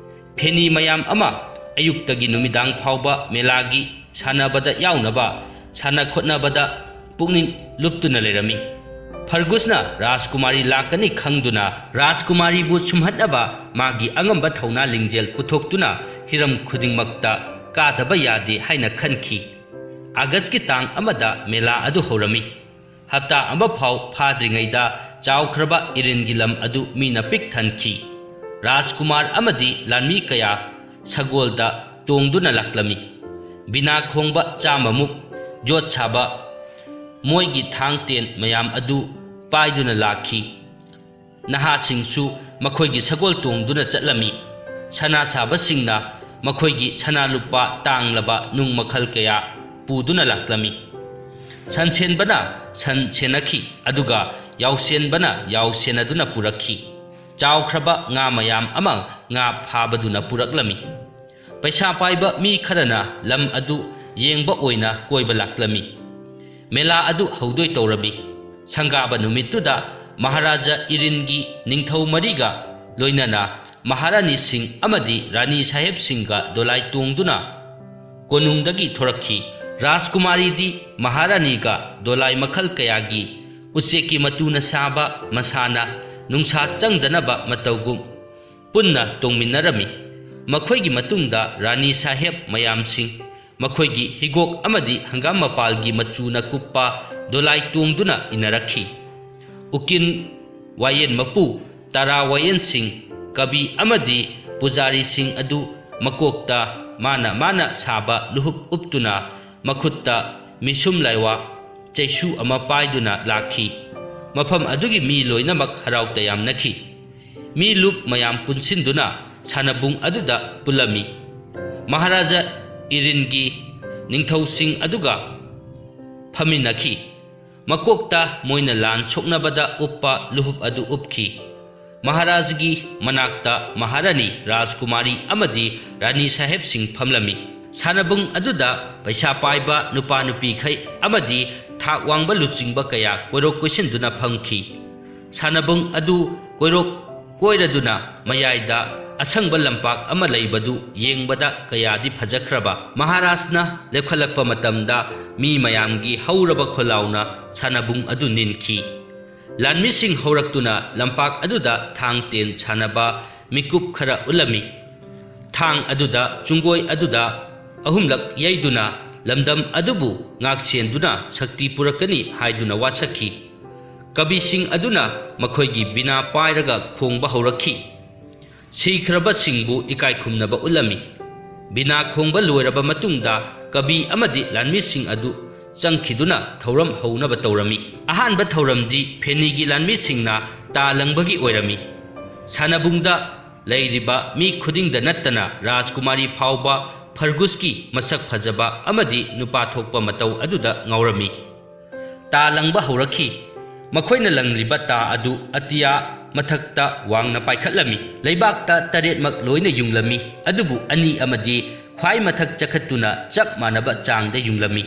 ꯐꯦꯅꯤ ꯃꯌꯥꯝ ꯑꯃ ꯑꯌꯨꯛꯇꯒꯤ ꯅꯨꯃꯤꯗꯥꯡ ꯐꯥꯎꯕ ꯃꯦꯂꯥꯒꯤ ꯁꯥꯟꯅꯕꯗ ꯌꯥꯎꯅꯕ ꯁꯥꯟꯅ ꯈꯣꯠꯅꯕꯗ ꯄꯨꯛꯅꯤꯡ ꯂꯨꯞꯇꯨꯅ ꯂꯩꯔꯝꯃꯤ꯫ ꯐꯔꯒꯨꯁꯅ ꯔꯥꯖꯀꯨꯃꯥꯔꯤ ꯂꯥꯛꯀꯅꯤ ꯈꯪꯗꯨꯅ ꯔꯥꯖꯀꯨꯃꯥꯔꯤꯕꯨ ꯁꯨꯝꯍꯠꯅꯕ ꯃꯥꯒꯤ ꯑꯉꯝꯕ ꯊꯧꯅꯥ ꯂꯤꯡꯖꯦꯜ ꯄꯨꯊꯣꯛꯇꯨꯅ ꯍꯤꯔꯝ ꯈꯨꯗꯤꯡꯃꯛꯇ ꯀꯥꯗꯕ ꯌꯥꯗꯦ ꯍꯥꯏꯅ ꯈꯟꯈꯤ꯫ ꯑꯥꯒꯁꯀꯤ ꯇꯥꯡ ꯑꯃꯗ ꯃꯦꯂꯥ ꯑꯗꯨ ꯍꯧꯔꯝꯃꯤ꯫ ꯍꯞꯇꯥ ꯑꯃꯐꯥꯎ ꯐꯥꯗ꯭ꯔꯤꯉꯩꯗ ꯆꯥꯎꯈ꯭ꯔꯕ ꯏꯔꯤꯟꯒꯤ ꯂꯝ ꯑꯗꯨ ꯃꯤꯅ ꯄꯤꯛ ꯊꯟꯈꯤ꯫ ꯔꯥꯖꯀꯨꯃꯥꯔ ꯑꯃꯗꯤ ꯂꯥꯟꯃꯤ ꯀꯌꯥ ꯁꯒꯣꯜꯗ ꯇꯣꯡꯗꯨꯅ ꯂꯥꯛꯂꯝꯃꯤ꯫ ꯕꯤꯅꯥ ꯈꯣꯡꯕ 100ꯃꯨꯛ, ꯌꯣꯠ ꯁꯥꯕ ꯃꯣꯏꯒꯤ ꯊꯥꯡ ꯇꯦꯟ ꯃꯌꯥꯝ ꯑꯗꯨ ꯄꯥꯏꯗꯨꯅ ꯂꯥꯛꯈꯤ꯫ ꯅꯍꯥꯁꯤꯡꯁꯨ ꯃꯈꯣꯏꯒꯤ ꯁꯒꯣꯜ ꯇꯣꯡꯗꯨꯅ ꯆꯠꯂꯝꯃꯤ꯫ ꯁꯅꯥ ꯁꯥꯕꯁꯤꯡꯅ ꯃꯈꯣꯏꯒꯤ ꯁꯅꯥ ꯂꯨꯄꯥ ꯇꯥꯡꯂꯕ ꯅꯨꯡ ꯃꯈꯜ ꯀꯌꯥ ꯄꯨꯗꯨꯅ ꯂꯥꯛꯂꯝꯃꯤ꯫ ꯁꯟ ꯁꯦꯟꯕꯅ ꯁꯟ ꯁꯦꯟꯅꯈꯤ, ꯑꯗꯨꯒ ꯌꯥꯎꯁꯦꯟꯕꯅ ꯌꯥꯎ ꯁꯦꯟꯅꯗꯨꯅ ꯄꯨꯔꯛꯈꯤ꯫ ꯆꯥꯎꯈ꯭ꯔꯕ ꯉꯥ ꯃꯌꯥꯝ ꯑꯃ ꯉꯥ ꯐꯥꯕꯗꯨꯅ ꯄꯨꯔꯛꯂꯝꯃꯤ꯫ ꯄꯩꯁꯥ ꯄꯥꯏꯕ ꯃꯤ ꯈꯔꯅ ꯂꯝ ꯑꯗꯨ ꯌꯦꯡꯕ ꯑꯣꯏꯅ ꯀꯣꯏꯕ ꯂꯥꯛꯂꯝꯃꯤ꯫ ꯃꯦꯂꯥ ꯑꯗꯨ ꯍꯧꯗꯣꯏ ꯇꯧꯔꯝꯃꯤ꯫ ꯁꯪꯒꯥꯕ ꯅꯨꯃꯤꯠꯇꯨꯗ ꯃꯍꯥꯔꯥꯖꯥ ꯏꯔꯤꯟꯒꯤ ꯅꯤꯡꯊꯧ ꯃꯔꯤꯒ ꯂꯣꯏꯅꯅ ꯃꯍꯥꯔꯥꯅꯤꯁꯤꯡ ꯑꯃꯗꯤ ꯔꯥꯅꯤ ꯁꯥꯍꯦꯕꯁꯤꯡꯒ ꯗꯣꯂꯥꯏ ꯇꯣꯡꯗꯨꯅ ꯀꯣꯅꯨꯡꯗꯒꯤ ꯊꯣꯔꯛꯈꯤ꯫ ꯔꯥꯖꯀꯨꯃꯥꯔꯤꯗꯤ ꯃꯍꯥꯔꯥꯅꯤꯒ ꯗꯣꯂꯥꯏ ꯃꯈꯜ ꯀꯌꯥꯒꯤ ꯎꯆꯦꯛꯀꯤ ꯃꯇꯨꯅ ꯁꯥꯕ ꯃꯁꯥꯅ ꯅꯨꯡꯁꯥ ꯆꯪꯗꯅꯕ ꯃꯇꯧꯒꯨꯝ ꯄꯨꯟꯅ ꯇꯣꯡꯃꯤꯟꯅꯔꯝꯃꯤ꯫ ꯃꯈꯣꯏꯒꯤ ꯃꯇꯨꯡꯗ ꯔꯥꯅꯤ ꯁꯥꯍꯦꯕ ꯃꯌꯥꯝꯁꯤꯡ ꯃꯈꯣꯏꯒꯤ ꯍꯤꯒꯣꯛ ꯑꯃꯗꯤ ꯍꯪꯒꯥꯝ ꯃꯄꯥꯜꯒꯤ ꯃꯆꯨꯅ ꯀꯨꯞꯄ ꯗꯣꯂꯥꯏ ꯇꯣꯡꯗꯨꯅ ꯏꯟꯅꯔꯛꯈꯤ꯫ ꯎꯀꯤꯜ ꯋꯥꯌꯦꯟ ꯃꯄꯨ, ꯇꯔꯥ ꯋꯥꯌꯦꯟꯁꯤꯡ, ꯀꯕꯤ ꯑꯃꯗꯤ ꯄꯨꯖꯥꯔꯤꯁꯤꯡ ꯑꯗꯨ ꯃꯀꯣꯛꯇ ꯃꯥꯅ ꯁꯥꯕ ꯂꯨꯍꯨꯞ ꯎꯞꯇꯨꯅ ꯃꯈꯨꯠꯇ ꯃꯤꯁꯨꯝ ꯂꯥꯏꯋꯥ ꯆꯩꯁꯨ ꯑꯃ ꯄꯥꯏꯗꯨꯅ ꯂꯥꯛꯈꯤ꯫ ꯃꯐꯝ ꯑꯗꯨꯒꯤ ꯃꯤ ꯂꯣꯏꯅꯃꯛ ꯍꯔꯥꯎ ꯇꯌꯥꯝꯅꯈꯤ꯫ ꯃꯤ ꯂꯨꯞ ꯃꯌꯥꯝ ꯄꯨꯟꯁꯤꯟꯗꯨꯅ ꯁꯥꯟꯅꯕꯨꯡ ꯑꯗꯨꯗ ꯄꯨꯜꯂꯝꯃꯤ꯫ ꯃꯍꯥꯔꯥꯖꯥ ꯏꯔꯤꯟꯒꯤ ꯅꯤꯡꯊꯧꯁꯤꯡ ꯑꯗꯨꯒ ꯐꯝꯃꯤꯟꯅꯈꯤ꯫ ꯃꯀꯣꯛꯇ ꯃꯣꯏꯅ ꯂꯥꯟ ꯁꯣꯛꯅꯕꯗ ꯎꯞꯄ ꯂꯨꯍꯨꯞ ꯑꯗꯨ ꯎꯞꯈꯤ꯫ ꯃꯍꯥꯔꯥꯖꯒꯤ ꯃꯅꯥꯛꯇ ꯃꯍꯥꯔꯥꯅꯤ, ꯔꯥꯖꯀꯨꯃꯥꯔꯤ ꯑꯃꯗꯤ ꯔꯥꯅꯤ ꯁꯥꯍꯦꯕꯁꯤꯡ ꯐꯝꯂꯝꯃꯤ꯫ ꯁꯥꯟꯅꯕꯨꯡ ꯑꯗꯨꯗ ꯄꯩꯁా ꯄꯥꯏꯕ ꯅꯨꯄꯥ ꯅꯨꯄꯤꯈꯩ ꯑꯃꯗꯤ ꯊꯥꯛ ꯋꯥꯡꯕ ꯂꯨꯆꯤꯡꯕ ꯀꯌꯥ ꯀꯣꯏꯔꯣꯛ ꯀꯣꯏꯁꯤꯟꯗꯨꯅ ꯐꯝꯈꯤ꯫ ꯁꯥꯟꯅꯕꯨꯡ ꯑꯗꯨ ꯀꯣꯏꯔꯣꯛ ꯀꯣꯏꯔꯗꯨꯅ ꯃꯌꯥꯏꯗ ꯑꯁꯪꯕ ꯂꯝꯄꯥꯛ ꯑꯃ ꯂꯩꯕꯗꯨ ꯌꯦꯡꯕꯗ ꯀꯌꯥꯗꯤ ꯐꯖꯈ꯭ꯔꯕ꯫ ꯃꯍꯥꯔꯥꯖꯅ ꯂꯦꯞꯈꯠꯂꯛꯄ ꯃꯇꯝꯗ ꯃꯤ ꯃꯌꯥꯝꯒꯤ ꯍꯧꯔꯕ ꯈꯣꯜꯂꯥꯎꯅ ꯁꯥꯟꯅꯕꯨꯡ ꯑꯗꯨ ꯅꯤꯟꯈꯤ꯫ ꯂꯥꯟꯃꯤꯁꯤꯡ ꯍꯧꯔꯛꯇꯨꯅ ꯂꯝꯄꯥꯛ ꯑꯗꯨꯗ ꯊꯥꯡ ꯇꯦꯟ ꯁꯥꯟꯅꯕ ꯃꯤꯀꯨꯞ ꯈꯔ ꯎꯠꯂꯝꯃꯤ꯫ ꯊꯥꯡ ꯑꯗꯨꯗ ꯆꯨꯡꯒꯣꯏ ꯑꯗꯨꯗ 3ꯂꯛ ꯌꯩꯗꯨꯅ ꯂꯝꯗꯝ ꯑꯗꯨꯕꯨ ꯉꯥꯛꯁꯦꯟꯗꯨꯅ ꯁꯛꯇꯤ ꯄꯨꯔꯛꯀꯅꯤ ꯍꯥꯏꯗꯨꯅ ꯋꯥꯁꯛꯈꯤ꯫ ꯀꯕꯤꯁꯤꯡ ꯑꯗꯨꯅ ꯃꯈꯣꯏꯒꯤ ꯕꯤꯅꯥ ꯄꯥꯏꯔꯒ ꯈꯣꯡꯕ ꯍꯧꯔꯛꯈꯤ꯫ ꯁꯤꯈ꯭ꯔꯕꯁꯤꯡꯕꯨ ꯏꯀꯥꯏ ꯈꯨꯝꯅꯕ ꯎꯠꯂꯝꯃꯤ꯫ ꯕꯤꯅꯥ ꯈꯣꯡꯕ ꯂꯣꯏꯔꯕ ꯃꯇꯨꯡꯗ ꯀꯕꯤ ꯑꯃꯗꯤ ꯂꯥꯟꯃꯤꯁꯤꯡ ꯑꯗꯨ चंखिदुना थौरम हौनब तौरमी अहानब थौरमदी फेनीगी लानमीसिंगना ता लंगबगी ओइरमी सानबुंगदा लैरिबा मी खुदिंगदा नत्तना राजकुमारी फावबा फर्गुसकी मसक फजबा अमदी नुपा थोकपा मतौ अदुदा ngawrami ता लंगबा हौरखी मखोइना लंगलिबा ता अदु अतिया मथक्ता वांगना पाइखटलमी लेबाकता तरेटमक लोइना युंगलमी अदुबु अनि अमदी ख्वाइ मथक चखतुना चप मानबा चांगदा युंगलमी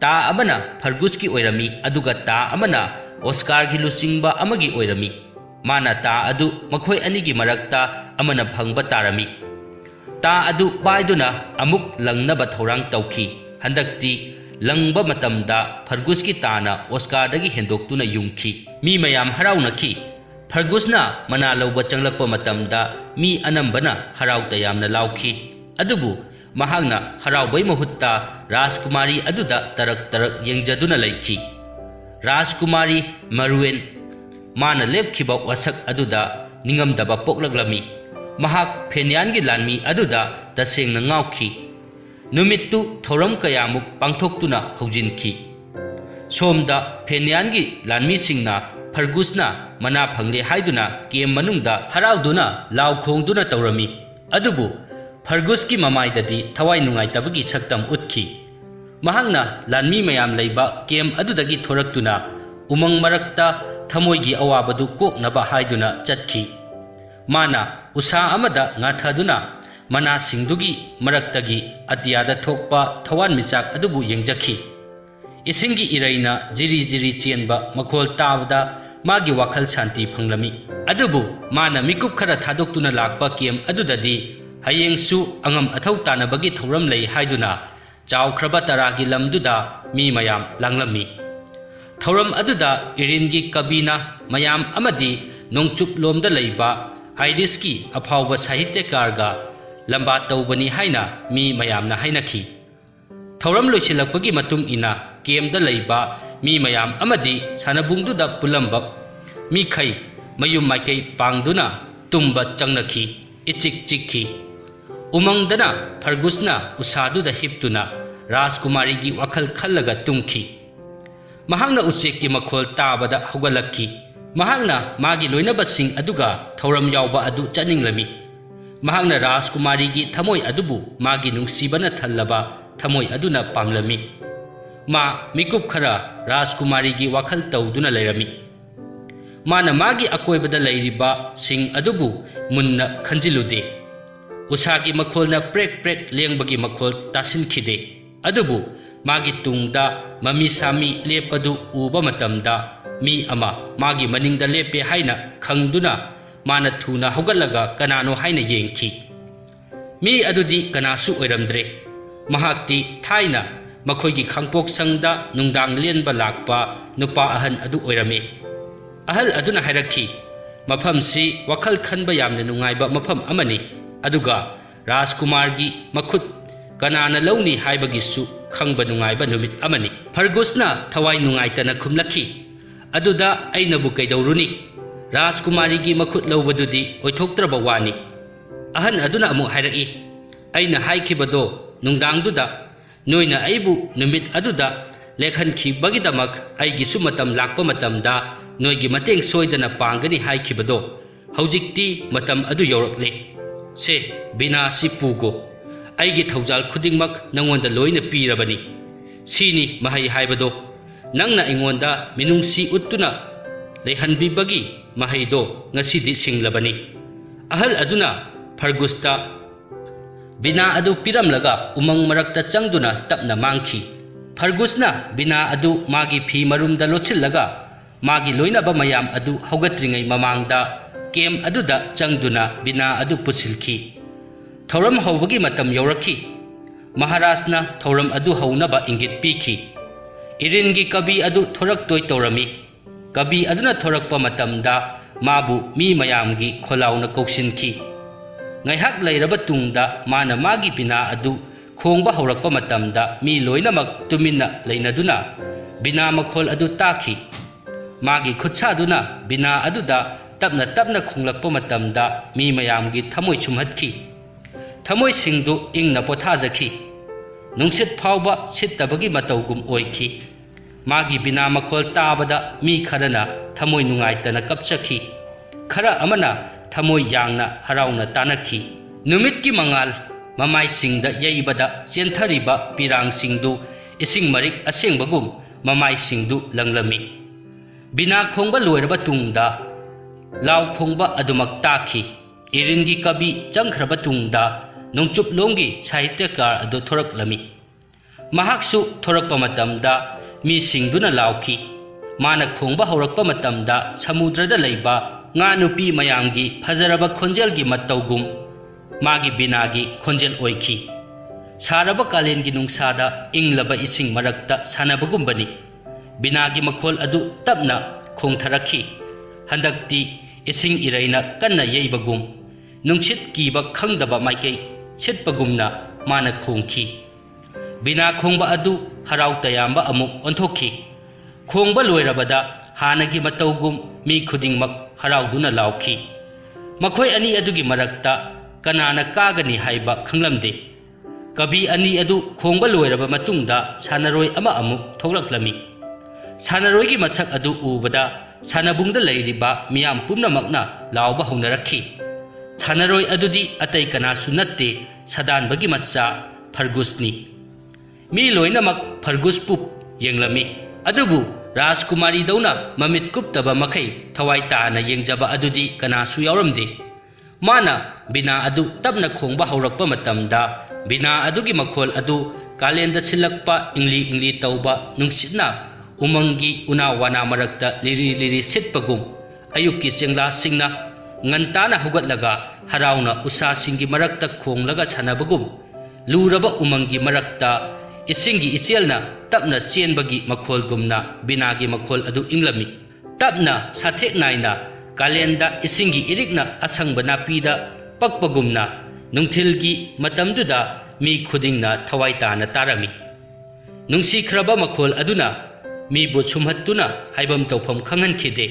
ता अमना फर्गुसकी ओइरमी अदुगा ता अमना ऑस्कारगी लुसिंगबा अमगी ओइरमी माना ता अदु मखोइ अनिगी मरक्ता अमना फंगबा तारमी ता अदु पाइदुना अमुक लंगनबा थौरांग तौखी हंदक्ति लंगबा मतमदा फर्गुसकी ताना ऑस्कारदगी हेंदोक्तुना युंखी मी मयाम हराउनखी फर्गुसना मना लौबा चंगलक्पा मतमदा मी अनंबना हराउता यामना लाउखी अदुबु महागना हराउबै महुत्ता राजकुमारी अदुदा तरक तरक येंजदुना लैखी राजकुमारी मरुएन माना लेपखिबा वसक अदुदा निंगमदबा पोक्लगलमी महाक फेन्यानगी लानमी अदुदा तसेंगना ngawखी नुमित्तु थौरम कयामुक पांथोक्तुना हौजिनखी सोमदा फेन्यानगी लानमीसिंगना फर्गुसना मना फंगले हाइदुना केम मनुंगदा हराउदुना लाउ खोंगदुना तौरमी अदुबु फर्गुसकी ममाइददी थवाइ नुंगाइतबगी सक्तम उतखी महांगना लानमी मयाम लैबा केम अदुदगी थोरक्तुना उमंग मरक्ता थमोइगी अवाबदु कोकनबा हाइदुना चतखी माना उसा अमदा ngathaduna mana singdugi maraktagi atiyada thokpa thawan michak adubu yengjaki isingi iraina jiri jiri chenba makhol tawda magi wakhal shanti phanglami adubu mana mikup khara thadoktuna lakpa kem adudadi hayengsu angam athau tanabagi thoram lei haiduna chawkhraba taragi lamduda mi mayam langlami thoram aduda iringi kabina mayam amadi nongchup lomda leiba आइरिसकी अफाव साहित्यकारगा लंबा तौबनी हाइना मी मयामना हाइनखी थौरम लोइसिलक्पगी मतुंग इना केमदा लैबा मी मयाम अमदी सानबुंगदुदा पुलंबा मी खै मयुम माइकै पांगदुना तुम्बा चंगनखी इचिक चिक्खी उमंगदना फर्गुसना उसादुदा हिप्तुना राजकुमारीगी वखल खल्लगा तुंखी महांगना उचेककी मखोल ताबदा हौगलक्खी महांगना मागी लोइनबसिंग अदुगा थौरम यावबा अदु चनिंगलमी महांगना राजकुमारीगी थमोय अदुबु मागी नुंगसीबना थल्लबा थमोय अदुना पामलमी मा मिकुप खरा राजकुमारीगी वाखल तौदुना लैरमी माना मागी अकोइबदा लैरिबा सिंग अदुबु मुन्ना खंजिलुदे उसागी मखोलना प्रेक प्रेक लेंबगी मखोल तासिनखिदे अदुबु मागी तुंगदा ममी सामी लेपदु उबा मतमदा मी अमा मागी मनिंगदा लेपे हाइना खंगदुना माना थुना हौगलगा कनानो हाइना येंखी मी अदुदी कनासु ओइरमद्रे महाक्ति थाइना मखोइगी खांगपोक संगदा नुंगदांग लेनबा लाकपा नुपा अहन अदु ओइरमे अहल अदुना हाइरखी मफमसी वखल खनबा यामना नुंगाइबा मफम अमनी अदुगा राजकुमारगी मखुत कनाना लौनी हाइबगिसु खंगबा नुंगाइबा नुमित अमनी फर्गुसना थवाइ नुंगाइतना खुमलखी अदुदा अइनबु कैदौरुनी राजकुमारीगी मखुत लौबदुदी ओइथोक्त्रबा वानी अहन अदुना अमु हाइरई अइना हाइखिबदो नुंगदांगदुदा नोइना अइबु नुमित अदुदा लेखनखिबगिदमक अइगिसु मतम लाकपा मतमदा नोइगी मतेंग सोइदना पांगनी हाइखिबदो हौजिक्ति मतम अदु यौरक्ले से बिना सिपुगो अइगी थौजाल खुदिंगमक नंगोंदा लोइना पीरबनी सीनी महै हाइबदो नंगना इंगोंदा मिनुंगसी उत्तुना लेहनबिबगी महैदो ngasiदी सिंगलबनी अहल अदुना फर्गुसता बिना अदु पिरमलगा उमंग मरक्ता चंगदुना तपना मांगखी फर्गुसना बिना अदु मागी फी मरुमदा लोचिलगा मागी लोइनबा मयाम अदु हौगत्रिङै ममांगदा केम अदुदा चंगदुना बिना अदु पुसिलखी थौरम हौबगी मतम यौरखी महाराजना थौरम अदु हौनबा इंगित पीखी इरिनगी कवि अदु थोरक्तोय तौरमी कवि अदुना थोरक्पा मतमदा माबु मी मयामगी खोलाउना कौसिनखी ngaihat leiraba tungda mana magi bina adu khongba haurakpa matamda mi loinamak tuminna leinaduna bina makhol adu takhi magi khutsa aduna bina aduda tapna tapna khonglakpa matamda mi mayamgi thamoi chumhatkhi thamoi singdu ingna pothajakhi नुंसित फाउबा सित्तबगी मतौगुम ओइखी मागी बिना मखोल ताबदा मी खरना थमोय नुंगाइतना कपचखी खरा अमना थमोय यांगना हराउना तानखी नुमित की मंगाल ममाई सिंगदा यैबदा चेंथरिबा पिरांग सिंगदु इसिंग मरिक असेंगबगुम ममाई सिंगदु लंगलमी बिना खोंगबा लोइरबा तुंगदा लाव खोंगबा अदुमक ताखी इरिनगी कवि चंखरबा तुंगदा नोंचुपलोंगी साहित्यकार अदु थोरकलमी महाक्सु थोरकपा मतमदा मी सिंगदुना लावखी माना खोंगबा हौरकपा मतमदा समुद्रदा लैबा nga nupi mayamgi phazaraba khonjelgi mattawgum magi binagi khonjel oikhi saraba kalengi nungsada inglaba ising marakta sanabagumbani binagi makhol adu tapna khongtharakhi handakti ising iraina kanna yeibagum nungchit kiba khangdaba maikei sitpagumna mana khongki bina khongba adu harau tayamba amuk onthokhi khongba loirabada hanagi matawgum mi khudingmak harauduna laukhi makhoi ani adugi marakta kanana kagani haiba khanglamde kabi ani adu khongba loiraba matungda sanaroi ama amuk thoklaklami sanaroi gi masak adu ubada sanabungda leiriba miyam pumnamakna lauba haunarakhi sanaroi adudi atai kana sunatte sadanbagi macha Fergusni mi loinamak Fergus pup yenglami adubu Rajkumari dauna mamit kuptaba makai thawai taana yengjaba adudi kanasu yauramde mana bina adu tabna khongba haurakpa matamda bina adugi makhol adu kalenda silakpa ingli tauba nungsitna umangi una wana marakta liri sitpagum ayukki chengla singna ngantana hugatlaga harauna usa singi marakta khonglaga chanabagum luraba umangi marakta isingi ichelna tapna chenbagi makhol gumna binagi makhol adu inglami tapna sathek naina kalenda isingi irikna asangba napida pakpagumna nungthilgi matamduda mi khudingna thawai tana tarami nungsi khraba makhol aduna mi bu sumhattuna haibam tawpham khangan khide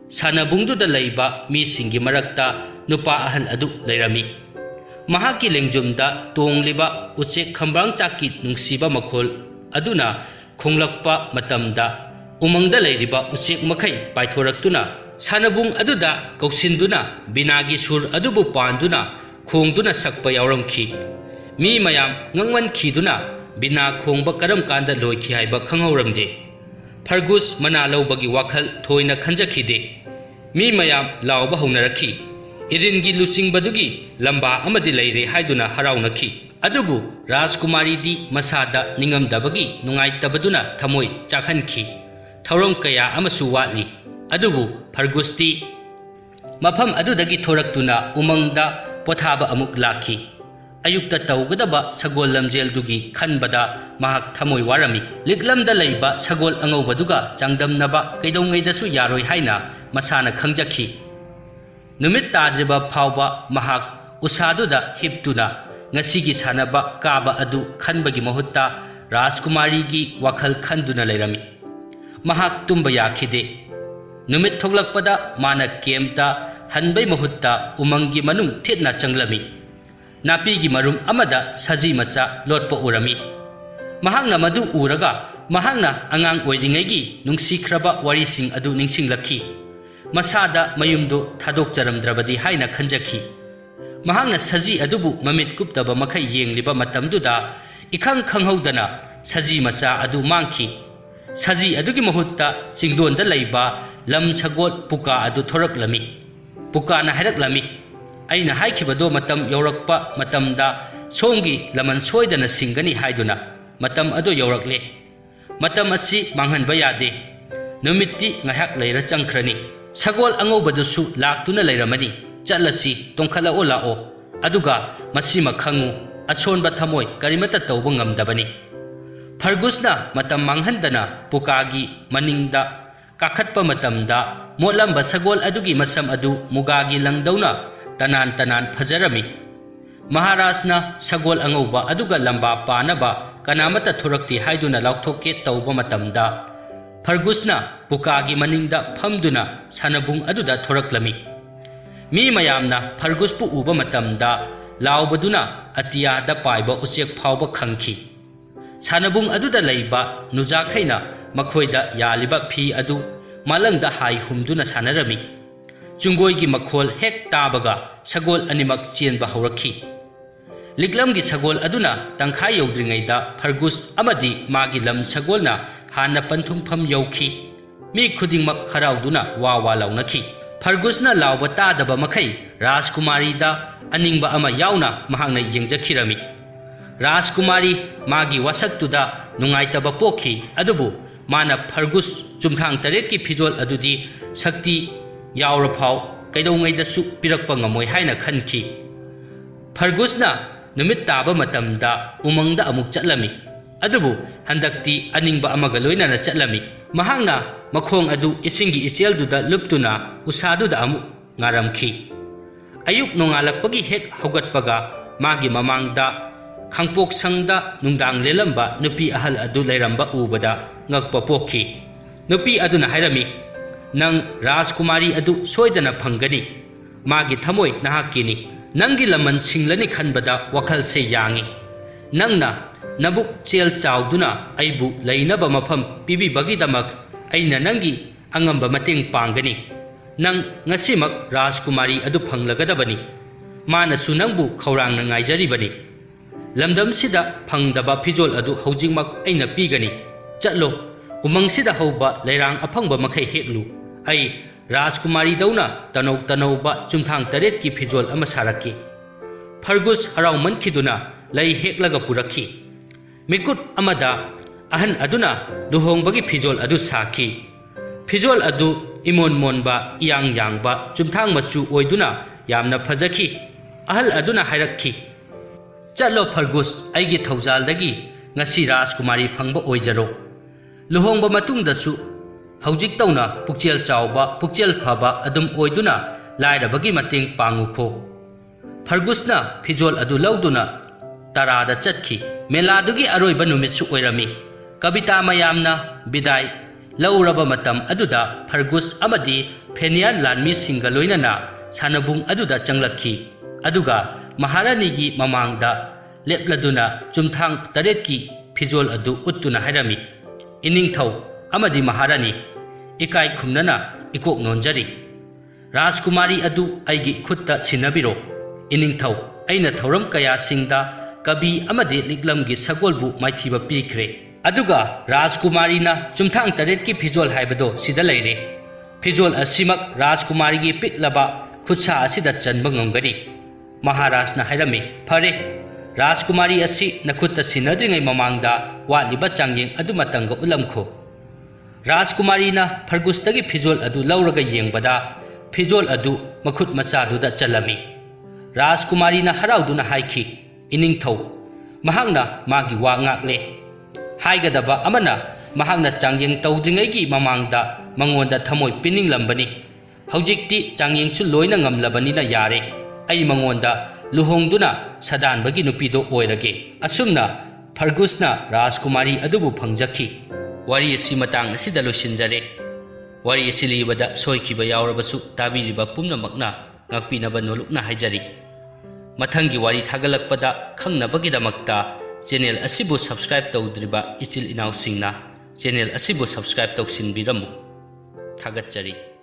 sanabungduda leiba mi singi marakta nupa ahal adu leirami mahaki lengjumda tongliba uchek khambang chakit nungsiba makhol aduna khonglakpa matamda umangda leiriba uchek makhai paithораktuna sanabung aduda kausinduna binagi sur adubu panduna khongduna sakpa yauramkhi mi mayam ngangwan khiduna bina khongba karam kanda loikhi haiba khangauramde Fergus mana laubagi wakhal thoina khanjakhide mi mayam lauba haunarakhi iringi luchingbadugi lamba amadi leire haiduna haraunakhi adubu Rajkumari di masada ningamdabagi nungaitabaduna thamoi chakhankhi thauram kaya amasu watli adubu Fergusti mafam adudagi thoraktuna umangda pothaba amuk lakhi ayukta tawgadaba sagol lamjeldugi khanbada mahak thamoi warami liklamda leiba sagol angaubaduga changdamnaba kaidongaidassu yaroi haina masana khangjakhi numit tadriba phawba mahak usaduda hiptuna ngasigi sanaba kaba adu khanbagi mahutta Rajkumari gi wakhal khanduna leirami mahak tumba yakhide numit thoglakpada mana kemta hanbai mahutta umangi manung thitna changlami napi gi marum amada saji macha lotpa urami mahakna madu uraga mahakna angang oiringai nungsi khraba warising adu ningsinglakhi masada mayumdo thadok charamdrabadi haina khanjakhi mahakna saji adubu mamit kuptaba makhai yengliba matamduda ikhang khanghaudana saji macha adu mangkhi saji adugi mahutta chingdonda leiba lam sagol puka adu thoraklami puka na haraklami aina haikibado matam yaurakpa matamda somgi laman soidana singani haiduna matam ado yaurakle matam asi manghanba yade numitti ngahak leira changkhrani sagol angaubadusu laktuna leiramani chatlasi tongkhala o lao aduga masima khangu achonba thamoi karimata tawba ngamdabani Fergusna matam manghandana pukagi maningda kakhatpa matamda motlamba sagol adugi masam adu mugagi langdauna tanan phajarami Maharajna sagol angauba aduga lamba panaba kanamata thorakti haiduna lauthokke tawba matamda Fergusna pukagi maningda phamduna sanabung aduda thoraklami mi mayamna Fergus pu uba matamda laubaduna atiyada paiba uchek phawba khangki सानबुंग अदुदा लैबा नुजाखैना मखोइदा यालिबा फी अदु मालंगदा high हुमदुना सानरमी चुंगोइगी मखोल हेक ताबगा सगोल अनिमक चेनबा हौरखी लिगलमगी सगोल अदुना तंखाई यौद्रिङैदा फर्गुस अमदी मागी lump सगोलना हाना पंथुंफम यौखी मी खुदिंगमक हराउदुना वा लाउनखी फर्गुसना लाउबा तादबा मखै राजकुमारीदा अनिंगबा अमा याउना महांगना येंजखिरमी राजकुमारी मागी वसक्तुदा नुंगाइतबा पोखी अदुबु माना फर्गुस चुमथांग तरेटकी फिजोल अदुदी शक्ति याउरफाव कैदौङैदसु पिरक्पा ngमोइ हाइना खनखी फर्गुसना नुमित ताबा मतमदा उमंगदा अमुक चटलमी अदुबु हंदक्ति अनिंगबा अमगा लोइनाना चटलमी महांगना मखोंग अदु इसिंगी इचेलदुदा लुप्तुना उसादुदा अमु ngaramखी अयुक नोंगालकपगी हेक हौगतपगा मागी ममांगदा खांपोक संगदा नुंदांग लेलंबा नुपी अहल अदु लेरंबा उबदा ngakpa पोखी नुपी अदुना हाइरमी नंग राजकुमारी अदु सोइदना फंगनी मागी थमोय नहाकीनी नंगी लमन सिंगलनी खनबदा वखल से यांगी नंगना नबुक चेल चाउदुना अइबु लैनबा मफम पीबी बगीदमक अइना नंगी अंगंबा मतेंग पांगनी नंग ngasimak राजकुमारी अदु फंगलगदबनी मानसु नंगबु खौरांग नाइजरीबनी लमदमसिदा फंगदबा फिजोल अदु हौजिंगमक अइना पीगनी चलो उमंगसिदा हौबा लैरांग अफंगबा मखै हेकलु अइ राजकुमारी दौना तनौ तनौबा चुमथांग तरेट की फिजोल अमा सारकी फर्गुस हराउ मनखिदुना लै हेकलगा पुरखी मिकुट अमदा अहन अदुना लुहोंगबगी फिजोल अदु साखी फिजोल अदु इमोन मोनबा इयांग यांगबा चुमथांग मचु ओइदुना यामना फजखी अहल अदुना हाइरखी चलो फर्गुस अइगी थौजालदगी ngasi राजकुमारी फंगबा ओइजरो लुहोंगबा मतुंगदसु हौजिक तौना पुक्चेल चावबा पुक्चेल फबा अदुम ओइदुना लाइरबगी मतेंग पांगुखो फर्गुसना फिजोल अदु लौदुना तरादा चटखी मेलादुगी अरोइबा नुमित्सु ओइरमी कविता मयामना बिदाय लौरबा मतम अदुदा फर्गुस अमदी फेनियान लानमी सिंगा लोइनना सानबुंग अदुदा चंगलखी अदुगा महारानीगी ममांगदा लेपलदुना चुमथांग तरेटकी फिजोल अदु उत्तुना हाइरमी इनिंगथौ अमदी महारानी इकाई खुमनना इकोक नोंजरी राजकुमारी अदु अइगी खुत्ता सिनबिरो इनिंगथौ अइना थौरम कया सिंगदा कवि अमदी लिगलमगी सगोलबु माइथीबा पीखरे अदुगा राजकुमारीना चुमथांग तरेटकी फिजोल हाइबदो सिदा लैरे फिजोल असिमक राजकुमारीगी पिकलबा खुत्सा असिदा चनबा ngमगनी महाराजना हाइरमी फरे राजकुमारी असि नखुत्ता सिनद्रिङै ममांगदा वालिबा चांगयें अदु मतंगा उलमखो राजकुमारीना फर्गुसदगी फिजोल अदु लौरगा येंगबदा फिजोल अदु मखुत मचादुदा चलमी राजकुमारीना हराउदुना हाइखी इनिंगथौ महांगना मागी वा ngakle हाइगदबा अमना महांगना चांगयें तौद्रिङैगी ममांगदा मंगोंदा थमोय पिनिंगलंबनी हौजिकती चांगयेंसु लोइना ngमलबनीना यारे अइ मंगोंदा लुहोंगदुना सदानबगी नुपीदो ओइरगे असुमना फर्गुसना राजकुमारी अदुबु फंगजखी वारी असि मतांग असिदा लोइसिनजरे वारी असि लिबदा सोइखिबा यावरबसु ताबिरिबा पुम्नमकना ngakpinaba nolukna haijari mathanggi wari thagalakpada khangnabagidamakta channel asibu subscribe tawdriba ichil inaw singna channel asibu subscribe tawsinbiramu thagatchari।